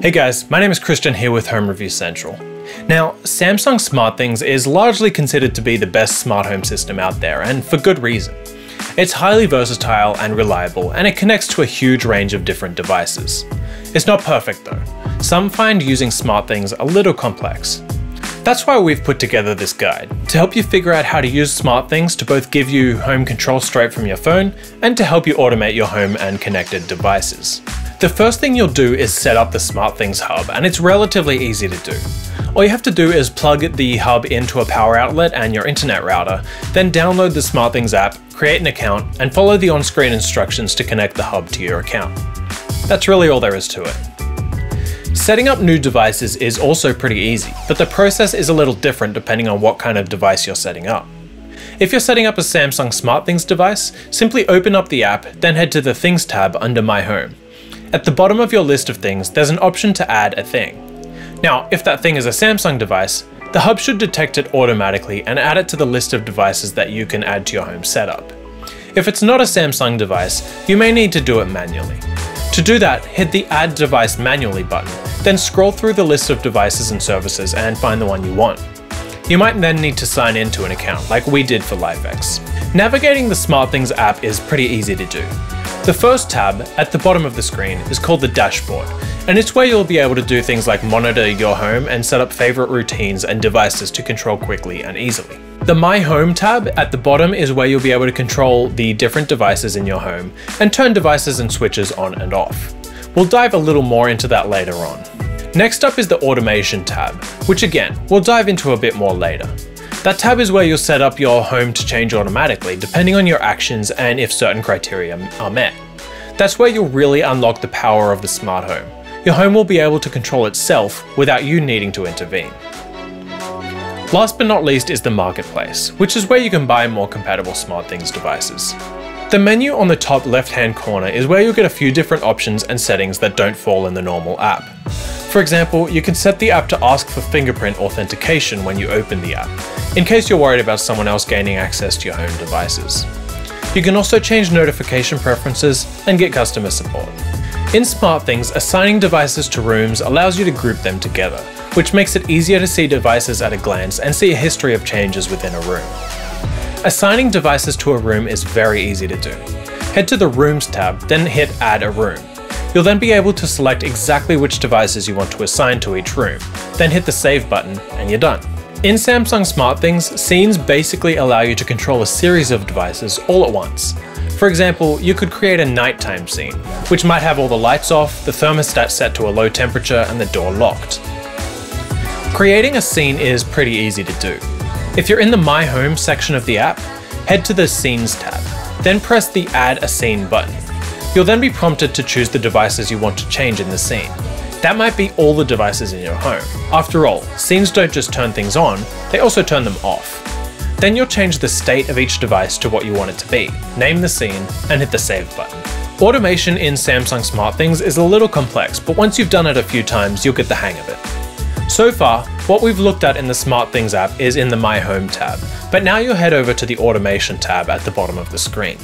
Hey guys, my name is Christian here with Home Review Central. Now, Samsung SmartThings is largely considered to be the best smart home system out there, and for good reason. It's highly versatile and reliable, and it connects to a huge range of different devices. It's not perfect though. Some find using SmartThings a little complex. That's why we've put together this guide, to help you figure out how to use SmartThings to both give you home control straight from your phone, and to help you automate your home and connected devices. The first thing you'll do is set up the SmartThings hub, and it's relatively easy to do. All you have to do is plug the hub into a power outlet and your internet router, then download the SmartThings app, create an account, and follow the on-screen instructions to connect the hub to your account. That's really all there is to it. Setting up new devices is also pretty easy, but the process is a little different depending on what kind of device you're setting up. If you're setting up a Samsung SmartThings device, simply open up the app, then head to the Things tab under My Home. At the bottom of your list of things, there's an option to add a thing. Now, if that thing is a Samsung device, the hub should detect it automatically and add it to the list of devices that you can add to your home setup. If it's not a Samsung device, you may need to do it manually. To do that, hit the Add Device Manually button, then scroll through the list of devices and services and find the one you want. You might then need to sign into an account, like we did for LifeX. Navigating the SmartThings app is pretty easy to do. The first tab, at the bottom of the screen, is called the Dashboard, and it's where you'll be able to do things like monitor your home and set up favorite routines and devices to control quickly and easily. The My Home tab at the bottom is where you'll be able to control the different devices in your home and turn devices and switches on and off. We'll dive a little more into that later on. Next up is the Automation tab, which again, we'll dive into a bit more later. That tab is where you'll set up your home to change automatically depending on your actions and if certain criteria are met. That's where you'll really unlock the power of the smart home. Your home will be able to control itself without you needing to intervene. Last but not least is the Marketplace, which is where you can buy more compatible SmartThings devices. The menu on the top left-hand corner is where you'll get a few different options and settings that don't fall in the normal app. For example, you can set the app to ask for fingerprint authentication when you open the app, in case you're worried about someone else gaining access to your home devices. You can also change notification preferences and get customer support. In SmartThings, assigning devices to rooms allows you to group them together, which makes it easier to see devices at a glance and see a history of changes within a room. Assigning devices to a room is very easy to do. Head to the Rooms tab, then hit Add a Room. You'll then be able to select exactly which devices you want to assign to each room, then hit the Save button and you're done. In Samsung SmartThings, scenes basically allow you to control a series of devices all at once. For example, you could create a nighttime scene, which might have all the lights off, the thermostat set to a low temperature, and the door locked. Creating a scene is pretty easy to do. If you're in the My Home section of the app, head to the Scenes tab, then press the Add a Scene button. You'll then be prompted to choose the devices you want to change in the scene. That might be all the devices in your home. After all, scenes don't just turn things on, they also turn them off. Then you'll change the state of each device to what you want it to be, name the scene, and hit the Save button. Automation in Samsung SmartThings is a little complex, but once you've done it a few times, you'll get the hang of it. So far, what we've looked at in the SmartThings app is in the My Home tab, but now you'll head over to the Automation tab at the bottom of the screen.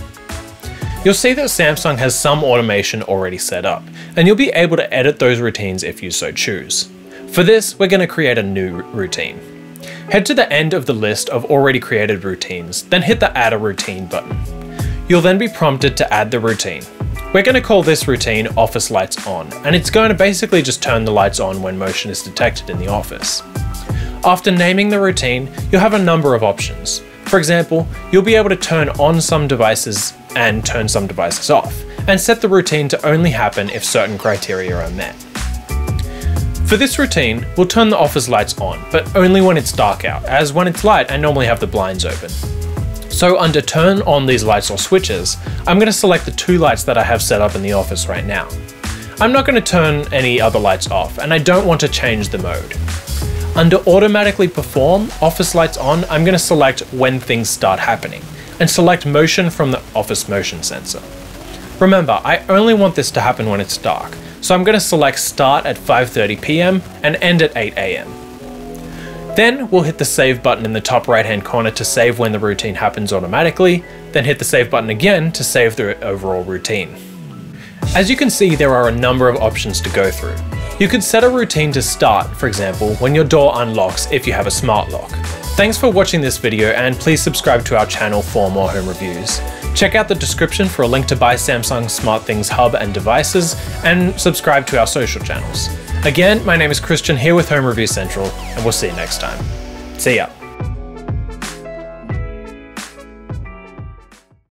You'll see that Samsung has some automation already set up, and you'll be able to edit those routines if you so choose. For this, we're going to create a new routine. Head to the end of the list of already created routines, then hit the Add a Routine button. You'll then be prompted to add the routine. We're going to call this routine Office Lights On, and it's going to basically just turn the lights on when motion is detected in the office. After naming the routine, you'll have a number of options. For example, you'll be able to turn on some devices and turn some devices off, and set the routine to only happen if certain criteria are met. For this routine, we'll turn the office lights on, but only when it's dark out, as when it's light I normally have the blinds open. So under Turn on these lights or switches, I'm going to select the two lights that I have set up in the office right now. I'm not going to turn any other lights off, and I don't want to change the mode. Under Automatically Perform Office Lights On, I'm going to select When Things Start Happening, and select Motion from the Office Motion sensor. Remember, I only want this to happen when it's dark, so I'm going to select Start at 5:30 PM and End at 8 AM. Then we'll hit the Save button in the top right hand corner to save when the routine happens automatically, then hit the Save button again to save the overall routine. As you can see, there are a number of options to go through. You could set a routine to start, for example, when your door unlocks if you have a smart lock. Thanks for watching this video, and please subscribe to our channel for more home reviews. Check out the description for a link to buy Samsung SmartThings hub and devices, and subscribe to our social channels. Again, my name is Christian here with Home Review Central, and we'll see you next time. See ya.